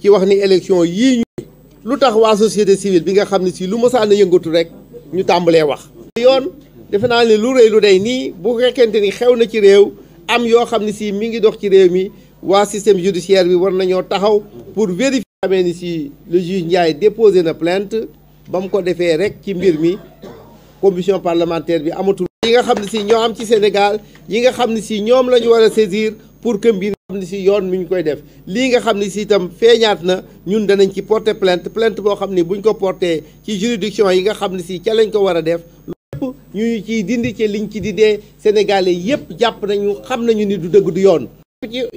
ci wax ni élection yii ñu lu tax waa société civile bi nga xam ne si lu mosaan a yëngatu rek ñu tàmbalee wax. yoon defe naa ne lu rëy lu day nii bu fekkente ni xew na ci réew am yoo xam ne si mi ngi dox ci réew mi waa système judiciaire bi war nañoo taxaw pour vérifier. xamee ni si le juge Ndiaye déposé na plainte ba mu ko defee rek ci mbir mi commission parlementaire bi amatul. yi nga xam ne si ñoo am ci Sénégal yi nga xam ne si ñoom la ñu war a saisir pour que mbir xam ne si yoon mi ñu koy def lii nga xam ne si itam feeñaat na ñun danañ ci porter plainte boo xam ne buñ ko porter ci juridiction yi nga xam ne si ca lañ ko war a def lépp ñu ciy dindi ci liñ ci dindee Sénégalais yépp jàpp nañu xam nañu ni du dëgg du yoon.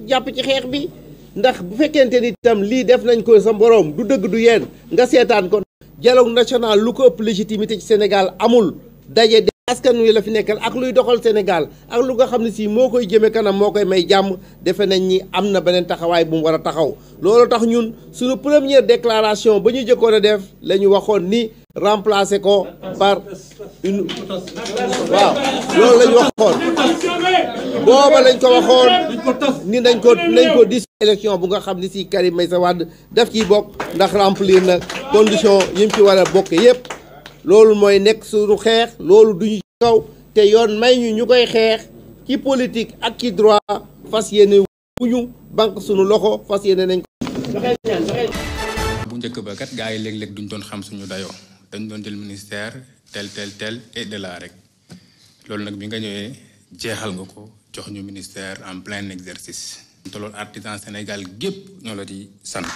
jàpp ci xeex bi ndax bu fekkente ni itam lii def nañ ko sa mboroom du dëgg du yéen nga seetaan ko. dialogue national lu ko ëpp légitimité ci Sénégal amul daje de askan wi la fi nekkal ak luy doxal Sénégal ak lu nga xam ne si moo koy jëme kanam moo koy may jàmm defe nañ ni am na beneen taxawaay bu mu war a taxaw loolu tax ñun suñu première déclaration ba ñu jëkkoon a def la ñu waxoon ni remplacer ko par une waaw loolu la ñu waxoon booba lañ ko waxoon ni nañ ko dis élection bu nga xam ne si Karim Meïssa Wade daf ciy bokk ndax remplir na condition yi mu ci war a bokk yépp loolu mooy nekk suñu xeex loolu duñu ci kaw te yoon may ñu koy xeex ci politique ak ci droit fas yéene wuñu banque suñu loxo fas yéene nañ ko. bu njëkk ba kat gaa yi léeg-léeg duñ doon xam suñu dayoo dañ doon jël ministère tel et de là rek loolu nag bi nga ñëwee jeexal nga ko jox ñu ministère en plein exercice. te loolu artisan Sénégal gépp ñoo la di sant.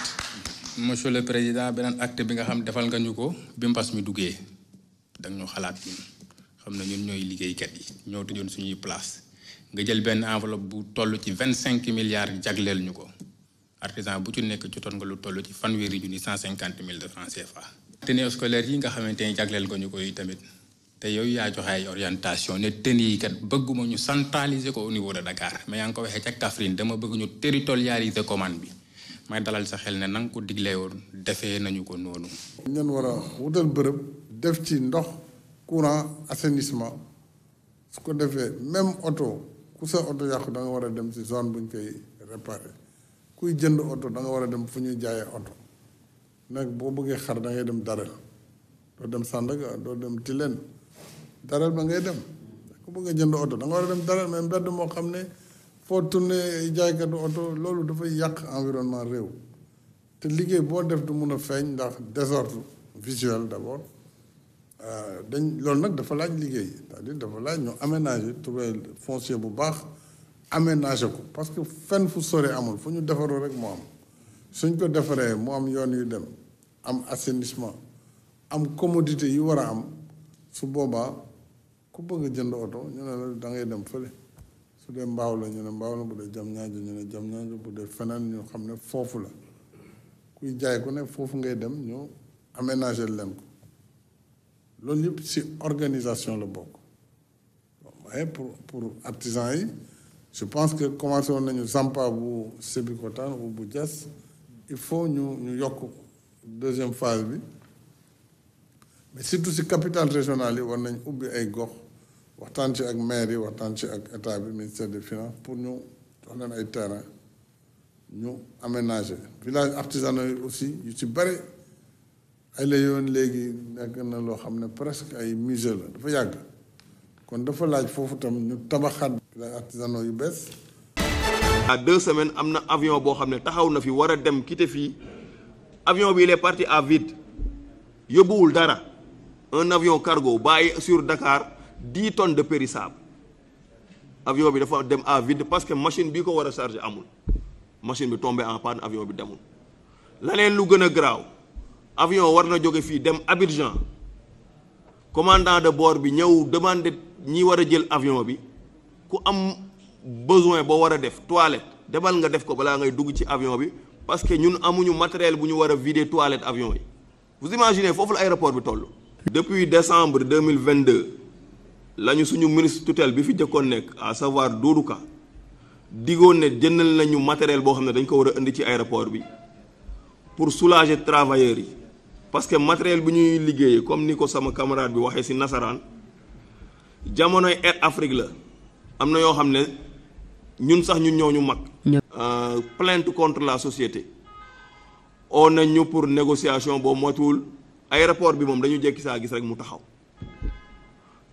monsieur le président beneen acte bi nga xam defal nga ñu ko bi mbas mi duggee danga ñu xalaat ñun xam na ñun ñooy liggéeykat yi ñoo tëjoon suñuy place nga jël benn enveloppe bu toll ci 25 milliards jagleel ñu ko artisan bu ci nekk jotoon nga lu toll ci fanweeri junni 150 000 de francs CFA. tenue scolaire yi nga xamante ni jagleel nga ñu ko yi tamit te yow yaa joxe ay orientation ne tenue yi kat bëgguma ñu centraliser ko au niveau de Dakar mais yaa ngi ko waxee ca Kaffrine dama bëgg ñu territorialiser commande bi. may dalal sa xel ne na nga ko diglee woon defee nañu ko noonu. ñun war a wutal bërëb def ci ndox courant assainissement su ko defee même oto ku sa oto yàqu da nga war a dem ci zone bu ñu koy réparer kuy jënd oto da nga war a dem fu ñuy jaayee oto nag boo bëggee xar da ngay dem Darel doo dem Sandaga doo dem Tilène Darel ba ngay dem ku bëggee jënd oto da nga war a dem Darel mais mbedd moo xam ne. foo tourné jaaykatu oto loolu dafay yàq environnement réew te liggéey boo def du mun a feeñ ndax désordre visuel d'abord loolu nag dafa laaj liggéey c'est-à-dire dafa laaj ñu aménager trouver foncier bu baax aménager ko parce que fenn fu sore amul fu ñu defaroo rek moo am suñ ko defaree mu am yoon yu dem am assainissement am commodité yi war a am su boobaa ku bëgg a jënd oto ñu ne la da ngay dem fële su dee mbaaw la ñu ne mbaaw la bu dee jam ñaajo ñu ne jam ñaajo bu dee feneen ñu xam ne foofu la kuy jaay ku ne foofu ngay dem ñu aménager leen ko loolu yëpp ci organisation la bokk waaye pour artisans yi je pense que commencé woon nañu Zampa bu Sébikotane ou bu Diass il faut ñu yokk deuxième phase bi mais surtout ci capitale régionale yi war nañ ubbi ay gox waxtaan ci ak maire yi waxtaan ci ak état bi ministère des finances pour ñu jox leen ay terrain ñu aménager village artisanaux yi aussi yu ci bëri ay la yoon léegi nekk na loo xam ne presque ay musée la dafa yàgg kon dafa laaj foofu tam ñu tabaxaat village artisanaux yu bees. à 2 semaines am na avion boo xam ne taxaw na fi war a dem quitter fii avion bi il est parti à vide yóbbuwul dara un avion cargo bàyyi sur Dakar 10 tonnes de périssable avion bi dafa dem à vide parce que machine bi ko war a charger amul machine bi tombé en panne avion bi demul. laneen lu gën a garaaw avion war na jóge fii dem Abidjan commandant de bord bi ñëw demander ñi war a jël avion bi ku am besoin boo war a def toilette demal nga def ko balaa ngay dugg ci avion bi parce que ñun amuñu matériel bu ñu war a vider toilette avion yi vous imaginez foofu la aéroport bi toll. depuis décembre 2022 lañu suñu ministre tutelle bi fi jëkkoon nekk à savoir Doudou Ka digoon ne jëndal nañu matériel boo xam ne dañ ko war a indi ci aéroport bi pour soulager travailleurs yi parce que matériel bi ñuy liggéeyee comme ni ko sama camarade bi waxee ci nasaraan jamonoy Air Afrique la am na yoo xam ne ñun sax ñun ñoo ñu mag. plainte contre la société oo nañ ñu pour négociation boobu moytuwul aéroport bi moom dañu jekki saa gis rek mu taxaw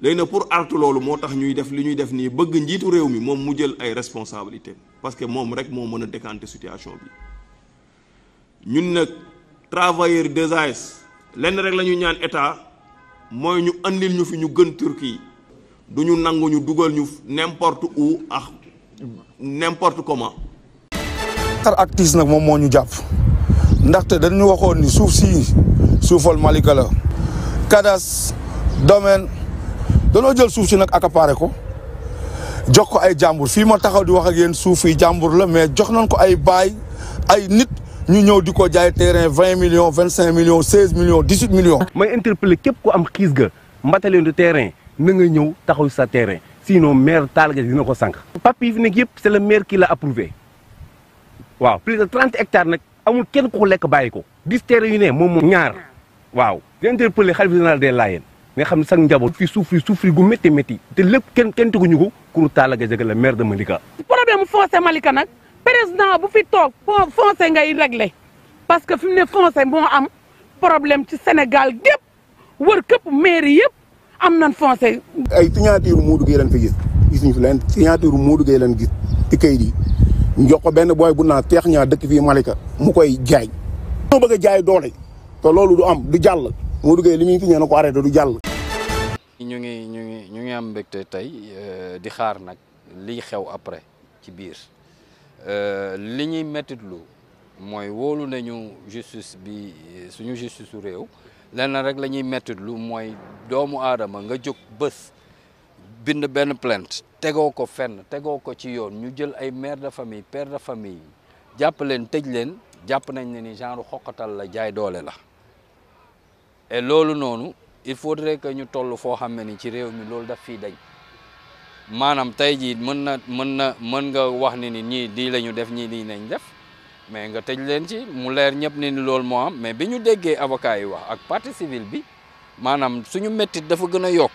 léegi nag pour artu loolu moo tax ñuy def li ñuy def nii bëgg njiitu réew mi moom mu jël ay responsabilités parce que moom rek moo mën a décanter situation bi ñun nag travailleurs 2AS lenn rek la ñu ñaan état mooy ñu andil ñu fi ñu gën Turquie du ñu nangu ñu dugal ñu n'importe où ak n'importe comment. xar ak tiis nag moom moo ñu jàpp ndaxte dañu waxoon ni suuf si suufal Malika la kadas domaine danoo jël suuf si nag accaparé ko jox ko ay jàmbur fii ma taxaw di wax ak yéen suuf yi jàmbur la mais jox nañ ko ay baay ay nit ñu ñëw di ko jaay terrain 20 millions 25 millions 16 millions 18 millions. may interpeller képp ku am xiis ga mbataleen du terrain na nga ñëw taxaw sa terrain sinon maire Talla Gaye dina ko sànq. papier yi fi nekk yëpp c'est le maire qui l'a approuvé waaw plus de 30 hectares nag amul kenn ku ko lekk bàyyi ko 10 terrains yu ne moom ñaar waaw di interpeller xalifa général des Layènes nga xam ne sax njaboot fi souffrir gu métti métti te lépp kenn teguñu ko pour Talla Gaye le maire de Malika. problème foncé Malika nag président bu fi toog foncé ngay réglé parce que fi mu ne foncé moo am problème ci Sénégal gépp wër këpp mairie yëpp am nañ foncé. ay signature Modou Gueye lañ fi gis ñu fi leen signature Modou Gueye lañ gis ci kayit yi ñu jox ko benn booy bu naan teex ñaa dëkk fii Malika mu koy jaay. moo bëgg a jaay doole te loolu du am du jàll Modou Gueye li muy signé na ko arrêté du jàll. ñu ngi am mbégte tey di xaar nag liy xew après ci biir li ñuy mettitlu mooy wóolu nañu justice bi suñu justice su réew lenn rek la ñuy mettitlu mooy doomu aadama nga jóg bés bind benn plainte tegoo ko fenn tegoo ko ci yoon ñu jël ay mère de famille père de famille jàpp leen tëj leen jàpp nañ ne ni genre xoqatal la jaay doole la et loolu noonu il faudrait que ñu toll foo xam ne ni ci réew mi loolu daf fii dañ maanaam tey jii mën nga wax ni ñii di la ñu def ñii lii nañ def mais nga tëj leen ci mu leer ñëpp ni loolu moo am mais bi ñu déggee avocat yi wax ak partie civile bi maanaam suñu méttit dafa gën a yokk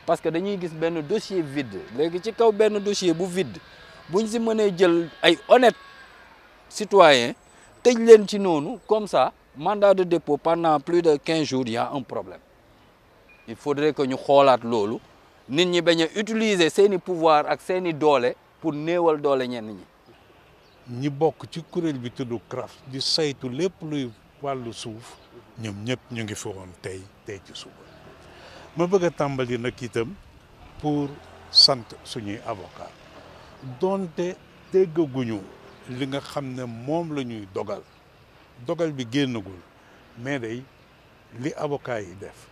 parce que dañuy gis benn dossier vide léegi ci kaw benn dossier bu vide buñ si mënee jël ay honnête citoyen tëj leen ci noonu comme ça mandat de dépôt pendant plus de 15 jours il y a un problème il faudrait que ñu xoolaat loolu nit ñi bañ a utiliser seeni pouvoir ak seeni doole pour néewal doole ñenn ñi. ñi bokk ci kuréel bi tudd CRAF di saytu lépp luy wàllu suuf ñoom ñëpp ñu ngi fi woon tey ci suba ma bëgg a tàmbali nag itam pour sant suñuy avocat donte déggaguñu li nga xam ne moom la ñuy dogal bi génnagul mais day li avocat yi def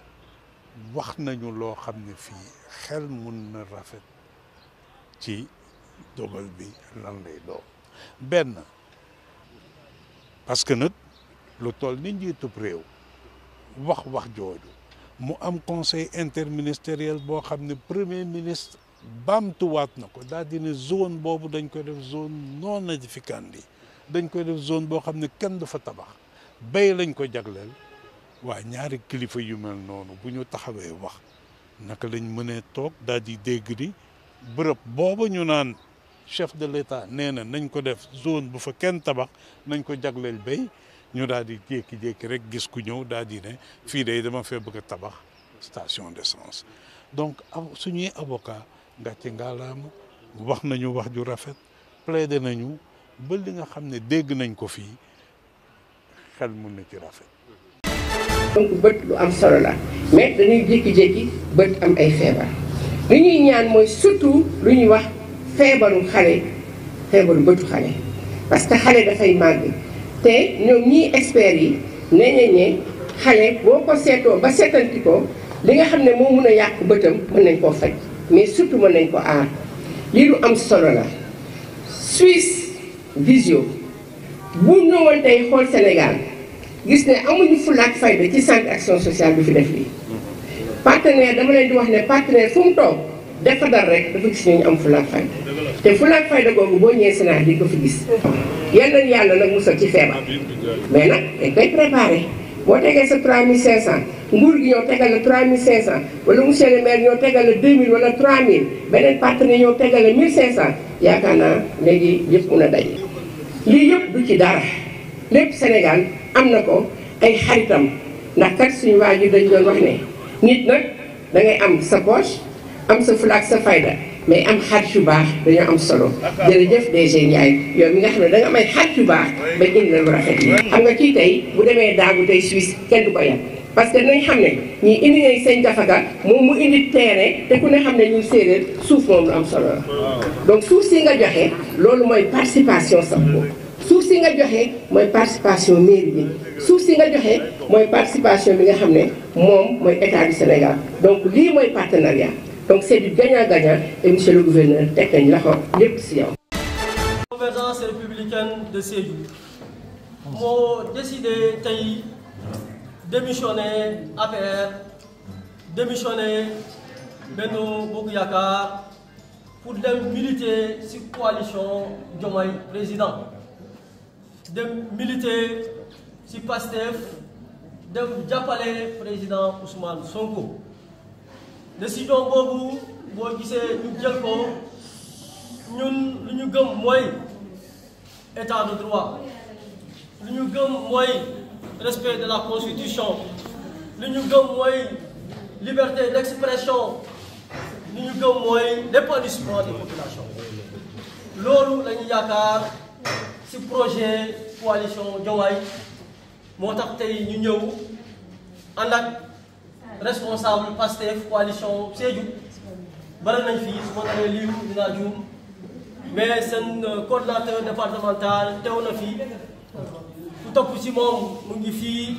wax nañu loo xam ne fii xel mun na rafet ci dogal bi lan lay doon benn parce que nag lu toll ni njiitub réew wax jooju mu am conseil interministériel boo xam ne premier ministre baamtuwaat na ko daal di ne zone boobu dañ koy def zone non aedificandi dañ koy def zone boo xam ne kenn du fa tabax bay lañ ko jagleel waa ñaari kilifa yu mel noonu bu ñu taxawee wax naka lañ mënee toog daal di dégg di bërëb booba ñu naan chef de l'État nee na nañ ko def zone bu fa kenn tabax nañ ko jagleel bay ñu daal di jékki-jékki rek gis ku ñëw daal di ne fii day dama fee bëgg a tabax station d'essence donc suñuy avocat ngàcce ngaalaama wax nañu wax ju rafet plaidé nañu ba li nga xam ne dégg nañ ko fii xel mun na ci rafet. donc bët lu am solo la mais dañuy jékki-jékki bët am ay feebar li ñuy ñaan mooy surtout lu ñuy wax feebaru xale feebaru bëtu xale parce que xale dafay màgg te ñoom ñii experts yi nee nañ ne xale boo ko seetoo ba seetanti ko li nga xam ne moo mun a yàq bëtam mën nañ koo faj mais surtout mën nañ ko aar lii lu am solo la. Suisse Visio bu ñëwoon tey xool Sénégal gis ne amuñu fulla ak fayda ci centre action sociale bi fi def lii partenaire dama leen di wax ne partenaire fu mu toog dafa dal rek dafa gis ñu am fulla ak fayda te fulla ak fayda googu boo ñëwee Sénégal di ko fi gis yal nañu yàlla nag musal ci feebar mais nag dañ koy préparé boo tegee sa 3500 nguur gi ñëw tegal la 3500 wala monsieur le maire ñëw tegal la 2000 wala 3000 beneen partenaire ñëw tegal la 1500 yaakaar naa léegi yëpp mun a daje lii yëpp du ci dara lépp Sénégal am na ko ay xaritam ndax kat suñu waajur dañ doon wax ne nit nag da ngay am sa poche am sa fulaak sa fayda mais am xarit yu baax dañoo am solo jërëjëf DG Ndiaye yow mi nga xam ne da nga am ay xarit yu baax ba indi la lu rafet yi xam nga kii tey bu demee daagu tey Suisse kenn du ko yab parce que dinañ xam ne ñii indi nañ seen gafaga moom mu indi terrain te ku ne xam ne ñun séeréer suuf moom lu am solo la donc suuf si nga joxe loolu mooy participation sax ko suuf si nga joxe mooy participation mairie bi suuf si nga joxe mooy participation bi nga xam ne moom mooy état du Sénégal donc lii mooy partenariat donc c'est du gagnant-gagnant et monsieur le gouverneur teg nañ la ko lépp si yow. Convergence républicaine de Sédhiou moo décidé tey démissionner APR démissionner Benno Bokk Yaakaar pour dem militer ci coalition Diomaye président dem militer ci Pastef dem jàppale président Ousmane Sonko décision boobu boo gisee ñu jël ko ñun lu ñu gëm mooy état de droit lu ñu gëm mooy respect de la constitution lu ñu gëm mooy liberté d'expression lu ñu gëm mooy l'épanouissement des populations loolu la ñu yaakaar ci projet coalition Diomaye moo tax tey ñu ñëw ànd ak responsable Pastef coalition Sédhiou bari nañ fii su ma naree liiw dinaa juum mais seen coordinateur départemental teew na fii ku topp ci moom mu ngi fii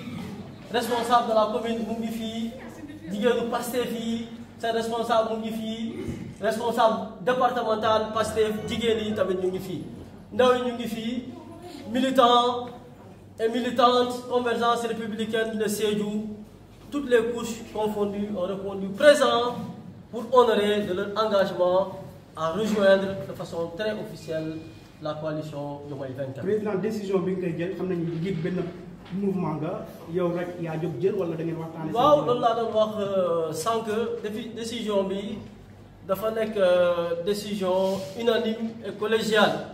responsable de la commune mu ngi fii jigéenu Pastef fii seen responsable mu ngi fii responsable départemental Pastef jigéen yi tamit ñu ngi fii ndaw yi ñu ngi fii militants et militantes Convergence républicaine de Sédhiou toutes les couches confondues ont répondu présent pour honorer de leur engagement à rejoindre de façon très officielle la coalition Diomaye 24. président décision bi nga koy jël xam nañu njiit benn mouvement nga yow rek yaa jóg jël wala da ngeen waxtaanee. waaw loolu laa doon wax sànq décision bi dafa nekk décision unanime et collégiale